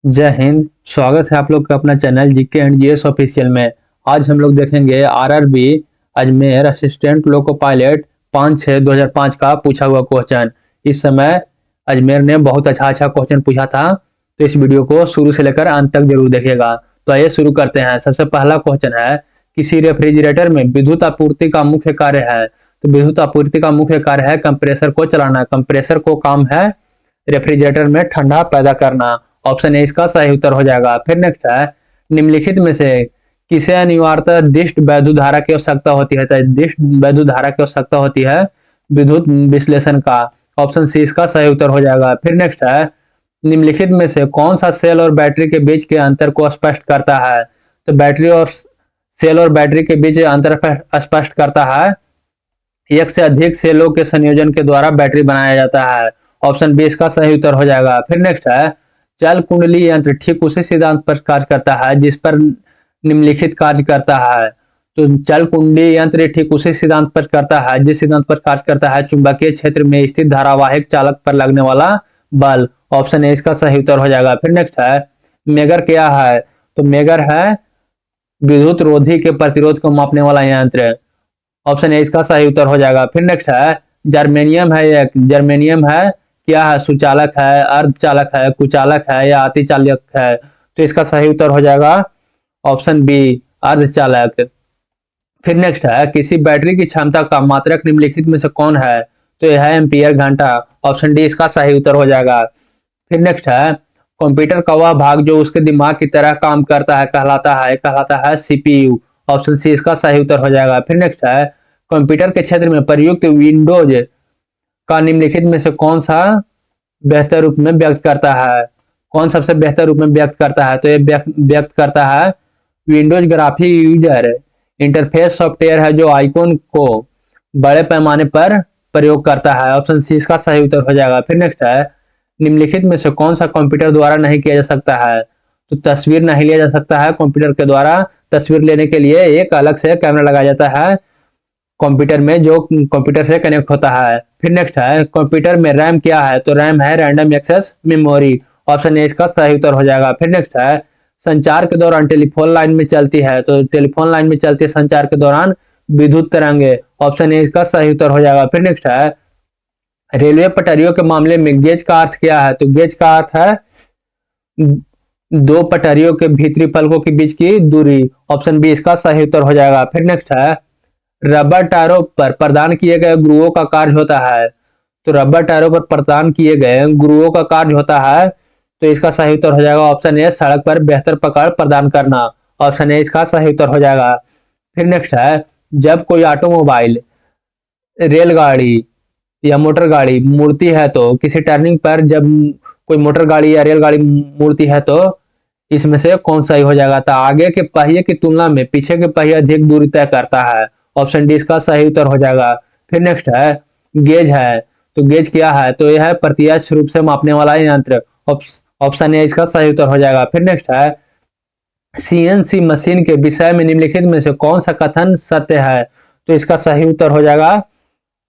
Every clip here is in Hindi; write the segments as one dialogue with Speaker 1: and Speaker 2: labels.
Speaker 1: जय हिंद। स्वागत है आप लोग का अपना channel GK and GS official में। आज हम लोग देखेंगे RRB Ajmer assistant loco pilot 5/6/2005 का पूछा हुआ क्वेश्चन। इस समय अजमेर ने बहुत अच्छा क्वेश्चन पूछा था, तो इस वीडियो को शुरू से लेकर अंत तक जरूर देखिएगा। तो आइए शुरू करते हैं। सबसे पहला क्वेश्चन है, किसी रेफ्रिजरेटर में विद्युत आपूर्ति का मुख्य कार्य है। तो विद्युत आपूर्ति का मुख्य कार्य है कंप्रेसर को चलाना। कंप्रेसर को काम है रेफ्रिजरेटर में ठंडा पैदा करना। ऑप्शन ए इसका सही उत्तर हो जाएगा। फिर नेक्स्ट है, निम्नलिखित में से किसे अनिवार्यतः दिष्ट वैद्युत धारा की आवश्यकता होती है। तो दिष्ट वैद्युत धारा की आवश्यकता होती है विद्युत विश्लेषण का। ऑप्शन सी इसका सही उत्तर हो जाएगा। फिर नेक्स्ट है, निम्नलिखित में से कौन सा सेल और बैटरी के बीच के अंतर को स्पष्ट करता है। तो बैटरी और सेल और बैटरी के बीच अंतर स्पष्ट करता है एक से अधिक सेलों के संयोजन के द्वारा बैटरी बनाया जाता है। ऑप्शन बी इसका सही उत्तर हो जाएगा। फिर नेक्स्ट है, चल कुंडली यंत्र ठीक उसी सिद्धांत पर कार्य करता है जिस पर निम्नलिखित कार्य करता है। तो चल कुंडली यंत्र ठीक उसी सिद्धांत पर करता है जिस सिद्धांत पर कार्य करता है चुंबकीय क्षेत्र में स्थित धारावाहिक चालक पर लगने वाला बल। ऑप्शन ए इसका सही उत्तर हो जाएगा। फिर नेक्स्ट है, मेगर क्या है। तो मेगर है विद्युत रोधी के प्रतिरोध को मापने वाला यंत्र। ऑप्शन ए इसका सही उत्तर हो जाएगा। फिर नेक्स्ट है, जर्मेनियम है। एक जर्मेनियम है क्या है, सुचालक है, अर्धचालक है, कुचालक है या अतिचालक है। तो इसका सही उत्तर हो जाएगा ऑप्शन बी, अर्धचालक। फिर नेक्स्ट है, किसी बैटरी की क्षमता का मात्रक निम्नलिखित में से कौन है। तो यह है एम्पियर घंटा। ऑप्शन डी इसका सही उत्तर हो जाएगा। फिर नेक्स्ट है, कंप्यूटर का वह भाग जो उसके दिमाग की तरह काम करता है कहलाता है सीपीयू। ऑप्शन सी इसका सही उत्तर हो जाएगा। फिर नेक्स्ट है, कंप्यूटर के क्षेत्र में प्रयुक्त विंडोज का निम्नलिखित में से कौन सा बेहतर रूप में व्यक्त करता है। कौन सबसे बेहतर रूप में व्यक्त करता है। तो ये व्यक्त करता है Windows graphic user interface software है जो आइकॉन को बड़े पैमाने पर प्रयोग करता है। ऑप्शन सी इसका सही उत्तर हो जाएगा। फिर नेक्स्ट है, निम्नलिखित में से कौन सा कंप्यूटर द्वारा नहीं किया जा सकता है। तो तस्वीर नहीं लिया जा सकता है कंप्यूटर के द्वारा। तस्वीर लेने के लिए एक अलग से कैमरा लगाया जाता है कंप्यूटर में जो कंप्यूटर से कनेक्ट होता है। फिर नेक्स्ट है, कंप्यूटर में रैम क्या है। तो रैम है random access memory. Option A इसका सही उत्तर हो जाएगा। फिर नेक्स्ट है, संचार के दौरान टेलीफोन लाइन में चलती है। तो टेलीफोन लाइन में चलती है संचार के दौरान विद्युत तरंगे। ऑप्शन ए इसका सही उत्तर हो जाएगा। फिर नेक्स्ट है, रेलवे पटरियों के मामले में गेज का अर्थ क्या है। तो गेज का अर्थ है दो पटरियों के भीतरी फलकों के बीच की दूरी। ऑप्शन बी इसका सही उत्तर हो जाएगा। फिर नेक्स्ट है, रबर टायरों पर प्रदान किए गए गुरुओं का कार्य होता है। तो रबर टायरों पर प्रदान किए गए गुरुओं का कार्य होता है। तो इसका सही उत्तर हो जाएगा ऑप्शन ए, सड़क पर बेहतर पकड़ प्रदान करना। ऑप्शन ए इसका सही उत्तर हो जाएगा। फिर नेक्स्ट है, जब कोई ऑटोमोबाइल, रेलगाड़ी या मोटर गाड़ी मुड़ती है तो किसी टर्निंग पर जब कोई मोटर गाड़ी या रेलगाड़ी मुड़ती है तो इसमें से कौन सही हो जाएगा। तो आगे के पहिए की तुलना में पीछे के पहिए अधिक दूरी तय करता है। ऑप्शन डी इसका सही उत्तर हो जाएगा। फिर नेक्स्ट है, गेज है। तो गेज क्या है। तो यह है प्रत्यक्ष रूप से मापने वाला यंत्र। ऑप्शन ए इसका सही उत्तर हो जाएगा। फिर नेक्स्ट है, सीएनसी मशीन के विषय में निम्नलिखित में से कौन सा कथन सत्य है। तो इसका सही उत्तर हो जाएगा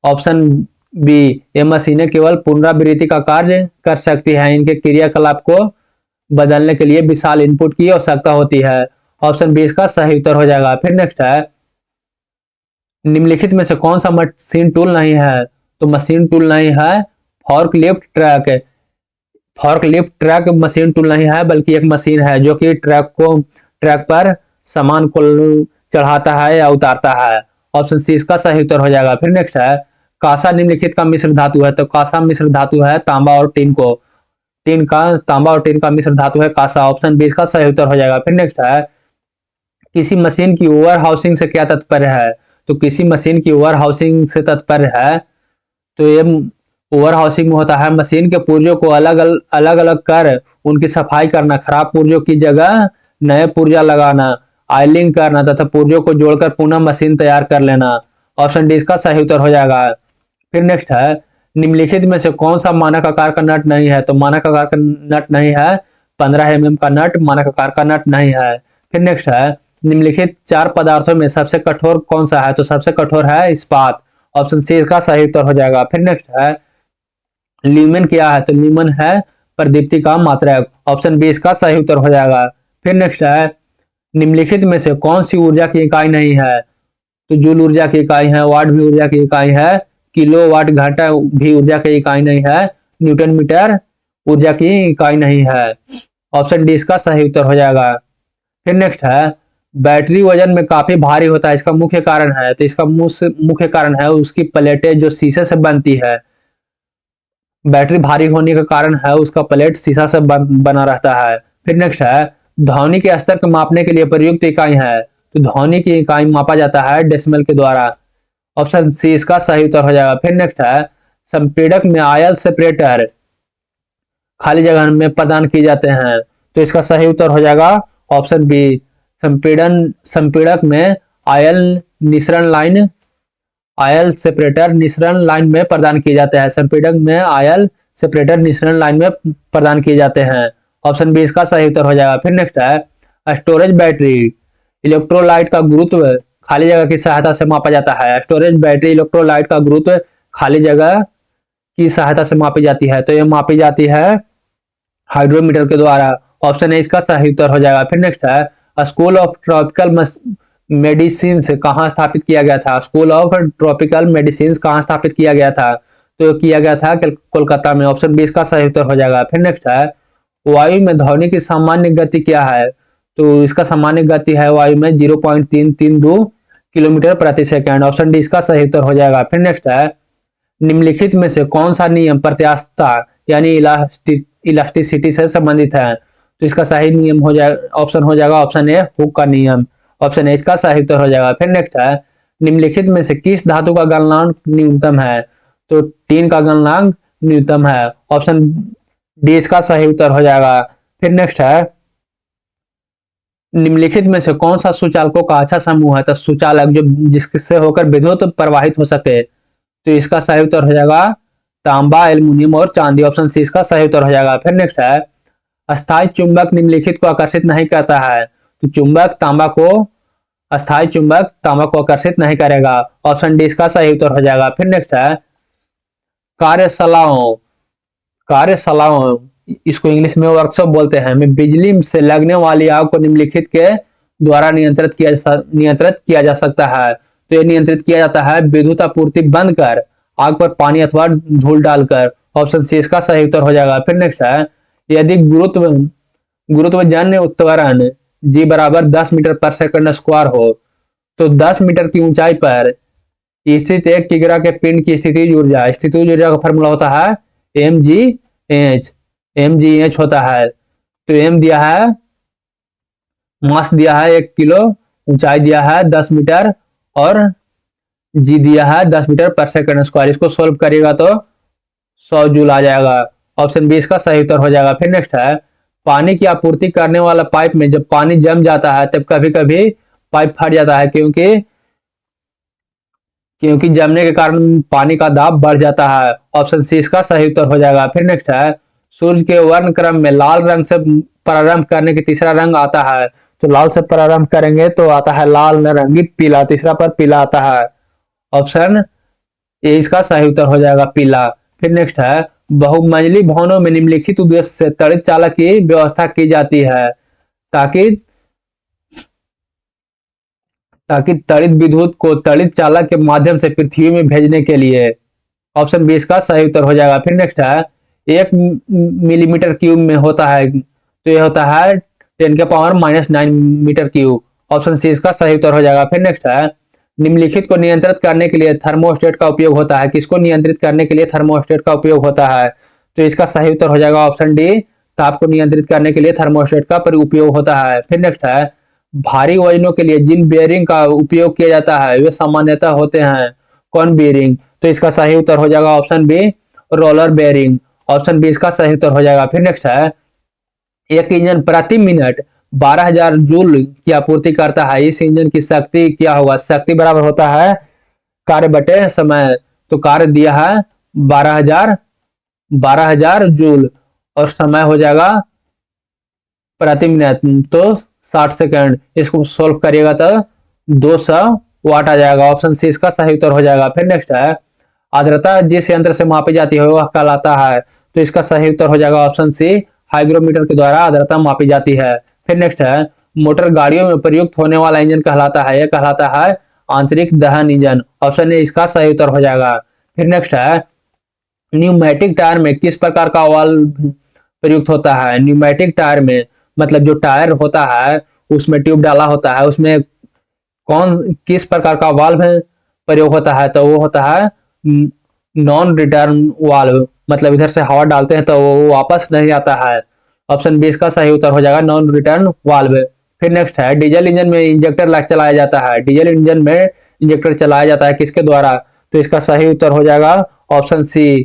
Speaker 1: ऑप्शन बी, ये मशीनें केवल पुनरावृत्ति का कार्य कर सकती हैं। इनके क्रियाकलाप को बदलने के लिए विशाल इनपुट की आवश्यकता होती है। ऑप्शन बी इसका सही उत्तर हो जाएगा। फिर नेक्स्ट है, निम्नलिखित में से कौन सा मशीन टूल नहीं है। तो मशीन टूल नहीं है forklift truck. Forklift truck machine tool नहीं है बल्कि एक मशीन है जो कि ट्रक पर सामान को चढ़ाता है या उतारता है। ऑप्शन सी इसका सही उत्तर हो जाएगा। फिर नेक्स्ट है, कांसा निम्नलिखित का मिश्र धातु है। तो कांसा मिश्र धातु है तांबा और टीन को। तांबा और टीन का मिश्र धातु है कांसा। ऑप्शन बी इसका सही उत्तर हो जाएगा। फिर नेक्स्ट है, किसी मशीन की ओवर हाउसिंग से क्या तात्पर्य है। तो किसी मशीन की ओवर हाउसिंग से तात्पर्य है, तो ये ओवर हाउसिंग में होता है मशीन के पुर्जों को अलग अलग कर उनकी सफाई करना, खराब पुर्जों की जगह नए पुर्जा लगाना, आयलिंग करना तथा पुर्जों को जोड़कर पुनः मशीन तैयार कर लेना। ऑप्शन डी इसका सही उत्तर हो जाएगा। फिर नेक्स्ट है, निम्नलिखित में से कौन सा मानक आकार का नट नहीं है। तो मानक आकार का नट नहीं है 15 mm का नट मानक आकार का नट नहीं है। फिर नेक्स्ट है, निम्नलिखित चार पदार्थों में सबसे कठोर कौन सा है। तो सबसे कठोर है इस्पात। ऑप्शन सी इसका सही उत्तर हो जाएगा। फिर नेक्स्ट है, ल्यूमेन क्या है। तो ल्यूमेन है प्रदीप्ति का मात्रक। ऑप्शन बी इसका सही उत्तर हो जाएगा। फिर नेक्स्ट है, निम्नलिखित में से कौन सी ऊर्जा की इकाई नहीं है? तो जूल ऊर्जा की इकाई है, वाट भी ऊर्जा की इकाई है, किलो वाट घंटा भी ऊर्जा की इकाई नहीं है, न्यूटन मीटर ऊर्जा की इकाई नहीं है। ऑप्शन डी इसका सही उत्तर हो जाएगा। फिर नेक्स्ट है, बैटरी वजन में काफी भारी होता है, इसका मुख्य कारण है? तो इसका मुख्य कारण है उसकी प्लेटें जो शीशे से बनती है। बैटरी भारी होने का कारण है उसका प्लेट शीशा से बना रहता है। फिर नेक्स्ट है, ध्वनि के स्तर को मापने के लिए प्रयुक्त इकाई है? तो ध्वनि की इकाई मापा जाता है डेसिमल के द्वारा। ऑप्शन सी इसका सही उत्तर हो जाएगा। फिर नेक्स्ट है, संपीड़क में आयल सेपरेटर खाली जगह में प्रदान किए जाते हैं? तो इसका सही उत्तर हो जाएगा ऑप्शन बी, संपीड़क में आयल सेपरेटर निःसरण लाइन में प्रदान किए जाते हैं। संपीड़क में आयल सेपरेटर निःसरण लाइन में प्रदान किए जाते हैं। ऑप्शन बी इसका सही उत्तर हो जाएगा। फिर नेक्स्ट है, स्टोरेज बैटरी इलेक्ट्रोलाइट का गुरुत्व खाली जगह की सहायता से मापा जाता है? स्टोरेज बैटरी इलेक्ट्रोलाइट का गुरुत्व खाली जगह की सहायता से मापी जाती है। तो यह मापी जाती है हाइड्रोमीटर के द्वारा। ऑप्शन ए इसका सही उत्तर हो जाएगा। फिर नेक्स्ट है, स्कूल ऑफ ट्रॉपिकल मेडिसिन कहाँ स्थापित किया गया था? स्कूल ऑफ ट्रॉपिकल मेडिसिन कहाँ स्थापित किया गया था? तो किया गया था कोलकाता में। ऑप्शन बी इसका सही उत्तर हो जाएगा। फिर नेक्स्ट है, वायु में ध्वनि की सामान्य गति क्या है? तो इसका सामान्य गति है वायु में 0.332 किलोमीटर प्रति सेकंड। ऑप्शन डी इसका सही उत्तर हो जाएगा। फिर नेक्स्ट है, निम्नलिखित में से कौन सा नियम प्रत्यास्थता यानी इलास्टिसिटी से संबंधित है? तो इसका सही नियम हो जाएगा, ऑप्शन हो जाएगा ऑप्शन ए, हुक का नियम। ऑप्शन ए इसका सही उत्तर हो जाएगा। फिर नेक्स्ट है, निम्नलिखित में से किस धातु का गलनांक न्यूनतम है? तो टीन का गलनांक न्यूनतम है। ऑप्शन डी इसका सही उत्तर हो जाएगा। फिर नेक्स्ट है, निम्नलिखित में से कौन सा सुचालकों का अच्छा समूह है? तो सुचालक जो जिससे होकर विद्युत प्रवाहित हो सके। तो इसका सही उत्तर हो जाएगा तांबा, एल्युमिनियम और चांदी। ऑप्शन सी इसका सही उत्तर हो जाएगा। फिर नेक्स्ट है, अस्थायी चुंबक निम्नलिखित को आकर्षित नहीं करता है? तो अस्थायी चुंबक तांबा को आकर्षित नहीं करेगा। ऑप्शन डी इसका सही उत्तर हो जाएगा। फिर नेक्स्ट है, कार्यशालाओं इसको इंग्लिश में वर्कशॉप बोलते हैं, में बिजली से लगने वाली आग को निम्नलिखित के द्वारा नियंत्रित किया जा सकता है? तो यह नियंत्रित किया जाता है विद्युत आपूर्ति बंद कर, आग पर पानी अथवा धूल डालकर। ऑप्शन सी इसका सही उत्तर हो जाएगा। फिर नेक्स्ट है, यदि गुरुत्वजन्य उत्वरण जी बराबर 10 मीटर पर सेकंड स्क्वायर हो तो 10 मीटर की ऊंचाई पर स्थित एक किग्रा के पिंड की स्थितिज ऊर्जा का फॉर्मूला होता है mgh होता है। तो एम दिया है, मास दिया है 1 किलो, ऊंचाई दिया है 10 मीटर और जी दिया है 10 मीटर पर सेकंड स्क्वायर। इसको सोल्व करिएगा तो 100 जूल आ जाएगा। ऑप्शन बी इसका सही उत्तर हो जाएगा। फिर नेक्स्ट है, पानी की आपूर्ति करने वाला पाइप में जब पानी जम जाता है तब कभी कभी पाइप फट जाता है, क्योंकि जमने के कारण पानी का दाब बढ़ जाता है। ऑप्शन सी इसका सही उत्तर हो जाएगा। फिर नेक्स्ट है, सूर्य के वर्ण क्रम में लाल रंग से प्रारंभ करने की तीसरा रंग आता है? तो लाल से प्रारंभ करेंगे तो आता है लाल, नारंगी, पीला, तीसरा पर पीला आता है। ऑप्शन ए इसका सही उत्तर हो जाएगा, पीला। फिर नेक्स्ट है, बहुमंजिली भवनों में निम्नलिखित उद्देश्य से त्वरित चालक की व्यवस्था की जाती है ताकि त्वरित विद्युत को त्वरित चालक के माध्यम से पृथ्वी में भेजने के लिए। ऑप्शन बी इसका सही उत्तर हो जाएगा। फिर नेक्स्ट है, 1 मिलीमीटर क्यूब में होता है, तो यह होता है 10⁻⁹ मीटर क्यूब। ऑप्शन सी इसका सही उत्तर हो जाएगा। फिर नेक्स्ट है, निम्नलिखित को नियंत्रित करने के लिए थर्मोस्टेट का उपयोग होता है? किसको नियंत्रित करने के लिए थर्मोस्टेट का उपयोग होता है? तो इसका सही उत्तर हो जाएगा ऑप्शन डी, ताप को नियंत्रित करने के लिए थर्मोस्टेट का उपयोग होता है। फिर नेक्स्ट है, भारी वजनों के लिए जिन बेयरिंग का उपयोग किया जाता है वे सामान्यतः होते हैं कौन बेयरिंग? तो इसका सही उत्तर हो जाएगा option B, roller bearing. Option B इसका सही उत्तर हो जाएगा। फिर नेक्स्ट है, एक इंजन प्रति मिनट 12,000 जूल की आपूर्ति करता है, इस इंजन की शक्ति क्या होगा? शक्ति बराबर होता है कार्य बटे समय। तो कार्य दिया है 12,000 जूल और समय हो जाएगा प्रति मिनट तो 60 सेकंड। इसको सोल्व करिएगा तो 200 वाट आ जाएगा। ऑप्शन सी इसका सही उत्तर हो जाएगा। फिर नेक्स्ट है, आर्द्रता जिस यंत्र से मापी जाती है वह कहलाता है? तो इसका सही उत्तर हो जाएगा ऑप्शन सी, हाइग्रोमीटर के द्वारा आर्द्रता मापी जाती है। फिर नेक्स्ट है, मोटर गाड़ियों में प्रयुक्त होने वाला इंजन कहलाता है, यह कहलाता है आंतरिक दहन इंजन। ऑप्शन ए इसका सही उत्तर हो जाएगा। फिर नेक्स्ट है, न्यूमेटिक टायर में किस प्रकार का वाल्व प्रयुक्त होता है? न्यूमेटिक टायर में मतलब जो टायर होता है उसमें ट्यूब डाला होता है, उसमें कौन किस प्रकार का वाल्व प्रयोग होता है? तो वो होता है नॉन रिटर्न वाल्व, मतलब इधर से हवा डालते हैं तो वो वापस नहीं आता है। ऑप्शन बी इसका सही उत्तर हो जाएगा, नॉन रिटर्न वाल्व। फिर नेक्स्ट है, डीजल इंजन में इंजेक्टर लाइट चलाया जाता है, डीजल इंजन में इंजेक्टर चलाया जाता है किसके द्वारा? तो इसका सही उत्तर हो जाएगा ऑप्शन सी,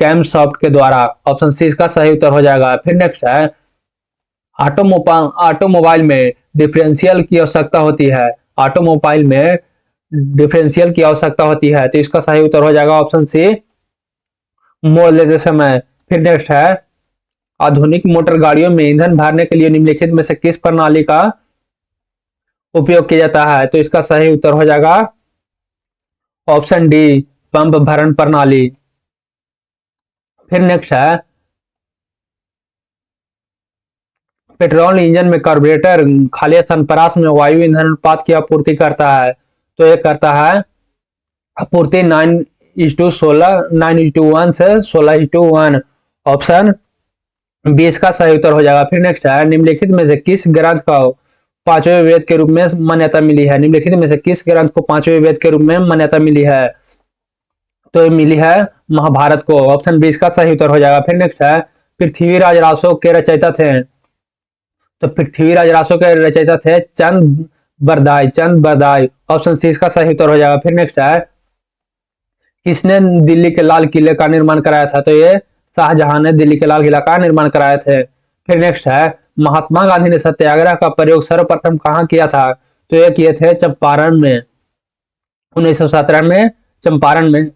Speaker 1: कैम सॉफ्ट के द्वारा। ऑप्शन सी इसका सही उत्तर हो जाएगा। फिर नेक्स्ट है, ऑटोमोबाइल में डिफरेंशियल की आवश्यकता होती है, ऑटोमोबाइल में डिफरेंशियल की आवश्यकता होती है, तो इसका सही उत्तर हो जाएगा ऑप्शन सी, मोड़ लेते समय। फिर नेक्स्ट है, आधुनिक मोटर गाड़ियों में ईंधन भरने के लिए निम्नलिखित में से किस प्रणाली का उपयोग किया जाता है? तो इसका सही उत्तर हो जाएगा ऑप्शन डी, पंप भरण प्रणाली। फिर नेक्स्ट है, पेट्रोल इंजन में कार्बोरेटर खाली संपरास में वायु ईंधन अनुपात की आपूर्ति करता है, तो ये करता है आपूर्ति 9:16, 9:1 से 16:1। ऑप्शन बी इसका सही उत्तर हो जाएगा। फिर नेक्स्ट है, निम्नलिखित में से किस ग्रंथ को पांचवें वेद के रूप में मान्यता मिली है? निम्नलिखित में से किस ग्रंथ को पांचवें वेद के रूप में मान्यता मिली है? तो ये मिली है महाभारत को। ऑप्शन बी इसका सही उत्तर हो जाएगा। फिर नेक्स्ट है, पृथ्वीराज रासो के रचयिता थे? तो पृथ्वीराज रासो के रचयिता थे चंद बरदाई, चंद बरदाई। ऑप्शन सी इसका सही उत्तर हो जाएगा। फिर नेक्स्ट है, किसने दिल्ली के लाल किले का निर्माण कराया था? तो ये शाहजहां ने दिल्ली के लाल किला का निर्माण कराए थे। फिर नेक्स्ट है, महात्मा गांधी ने सत्याग्रह का प्रयोग सर्वप्रथम कहाँ किया था? तो ये किए थे चंपारण में, 1917 में चंपारण में।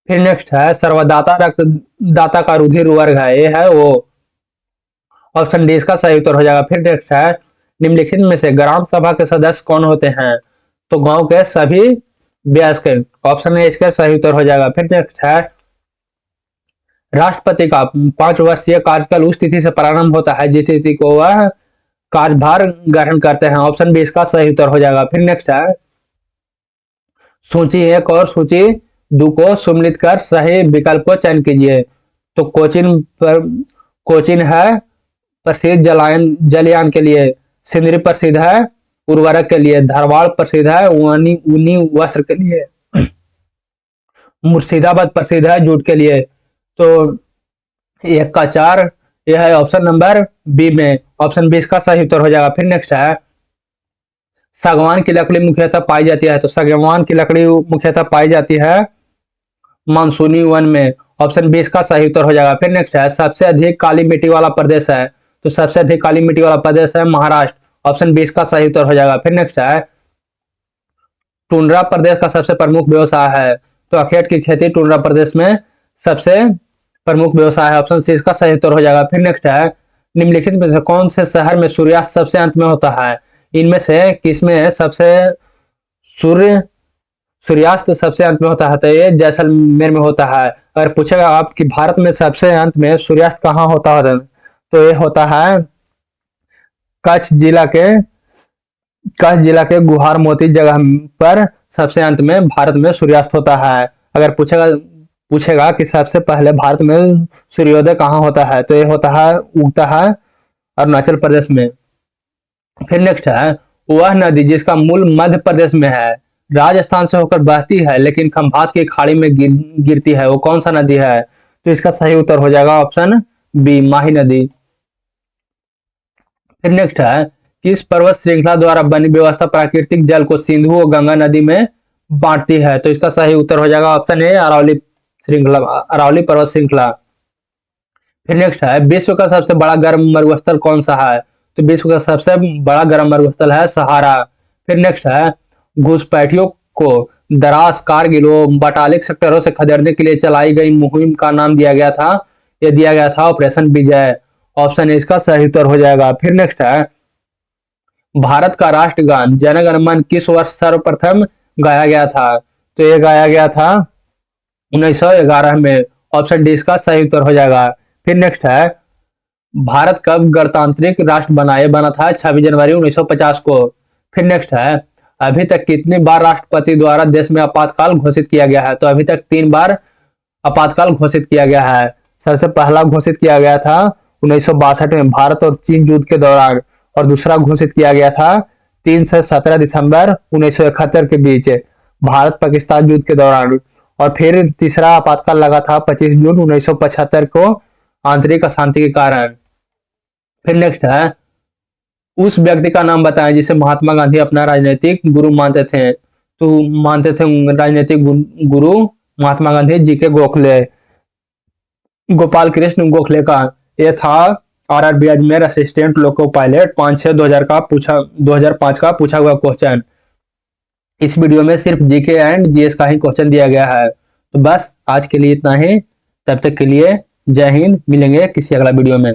Speaker 1: फिर नेक्स्ट है, सर्वदाता रक्तदाता का रुधिर वर्ग है, ये है वो। ऑप्शन डी इसका सही उत्तर हो जाएगा। फिर नेक्स्ट है, निम्नलिखित में से ग्राम सभा के सदस्य कौन होते हैं? तो गांव के सभी वयस्क। ऑप्शन ए इसका सही उत्तर हो जाएगा। फिर नेक्स्ट है, राष्ट्रपति का 5 वर्षीय कार्यकाल उस तिथि से प्रारंभ होता है जिस तिथि को वह कार्यभार ग्रहण करते हैं। ऑप्शन बी इसका सही उत्तर हो जाएगा। फिर नेक्स्ट है, सूची 1 और सूची 2 को सम्मिलित कर सही विकल्प को चयन कीजिए। तो कोचिन है प्रसिद्ध जलयान के लिए, सिंदरी प्रसिद्ध है उर्वरक के लिए, धारवाड़ प्रसिद्ध है ऊनी वस्त्र के लिए, मुर्शिदाबाद प्रसिद्ध है जूट के लिए। तो 1 का 4 यह है ऑप्शन नंबर बी में। ऑप्शन बी इसका सही उत्तर हो जाएगा। फिर नेक्स्ट है, सागवान की लकड़ी मुख्यतः पाई जाती है? तो सागवान की लकड़ी मुख्यतः पाई जाती है मानसूनी वन में। ऑप्शन बी इसका सही उत्तर हो जाएगा। फिर नेक्स्ट है, सबसे अधिक काली मिट्टी वाला प्रदेश है? तो सबसे अधिक काली मिट्टी वाला प्रदेश है महाराष्ट्र। ऑप्शन बी इसका सही उत्तर हो जाएगा। फिर नेक्स्ट है, टुंड्रा प्रदेश का सबसे प्रमुख व्यवसाय है? तो अखेट की खेती टुंड्रा प्रदेश में सबसे प्रमुख व्यवसाय है। ऑप्शन सी इसका सही उत्तर हो जाएगा। फिर नेक्स्ट है, निम्नलिखित में से कौन से शहर में सूर्यास्त सबसे अंत में होता है? इनमें से किसमें सबसे सूर्यास्त सबसे अंत में होता है? तो ये जैसलमेर में होता है। अगर पूछेगा आप कि भारत में सबसे अंत में सूर्यास्त कहाँ होता है, तो ये होता है कच्छ जिला के गुहार मोती जगह पर सबसे अंत में भारत में सूर्यास्त होता है। अगर पूछेगा कि सबसे पहले भारत में सूर्योदय कहाँ होता है, तो ये उगता है अरुणाचल प्रदेश में। फिर नेक्स्ट है, वह नदी जिसका मूल मध्य प्रदेश में है, राजस्थान से होकर बहती है लेकिन खंभात की खाड़ी में गिरती है, वो कौन सा नदी है? तो इसका सही उत्तर हो जाएगा ऑप्शन बी, माही नदी। फिर नेक्स्ट है, किस पर्वत श्रृंखला द्वारा बनी व्यवस्था प्राकृतिक जल को सिंधु और गंगा नदी में बांटती है? तो इसका सही उत्तर हो जाएगा ऑप्शन ए, अरावली पर्वत श्रृंखला। फिर नेक्स्ट है, विश्व का सबसे बड़ा गर्म मरुस्थल कौन सा है? तो विश्व का सबसे बड़ा गर्म मरुस्थल है सहारा। फिर नेक्स्ट है, घुसपैठियों को दरास, कारगिल और बटालिक सेक्टरों से खदेड़ने के लिए चलाई गई मुहिम का नाम दिया गया था, यह दिया गया था ऑपरेशन विजय। ऑप्शन ए इसका सही उत्तर हो जाएगा। फिर नेक्स्ट है, भारत का राष्ट्रगान जन गण मन किस वर्ष सर्वप्रथम गाया गया था? तो ये गाया गया था 1911 में। ऑप्शन डी इसका सही उत्तर हो जाएगा। फिर नेक्स्ट है, भारत कब गणतांत्रिक राष्ट्र बना था 26 जनवरी 1950 को। फिर नेक्स्ट है, अभी तक कितनी बार राष्ट्रपति द्वारा देश में आपातकाल घोषित किया गया है। तो अभी तक 3 बार आपातकाल घोषित किया गया है। सबसे पहला घोषित किया गया था 1962 में भारत और चीन युद्ध के दौरान, और दूसरा घोषित किया गया था 3 से 17 दिसंबर 1971 के बीच भारत पाकिस्तान युद्ध के दौरान, और फिर तीसरा आपातकाल लगा था 25 जून 1975 को आंतरिक अशांति के कारण। फिर नेक्स्ट है, उस व्यक्ति का नाम बताएं जिसे महात्मा गांधी अपना राजनीतिक गुरु मानते थे। तो मानते थे राजनीतिक गुरु महात्मा गांधी जी के गोखले, गोपाल कृष्ण गोखले का। यह था RRB Ajmer assistant loco pilot 5/6/2005 का पूछा हुआ क्वेश्चन। इस वीडियो में सिर्फ जीके एंड जीएस का ही क्वेश्चन दिया गया है। तो बस आज के लिए इतना ही, तब तक के लिए जय हिंद, मिलेंगे किसी अगला वीडियो में।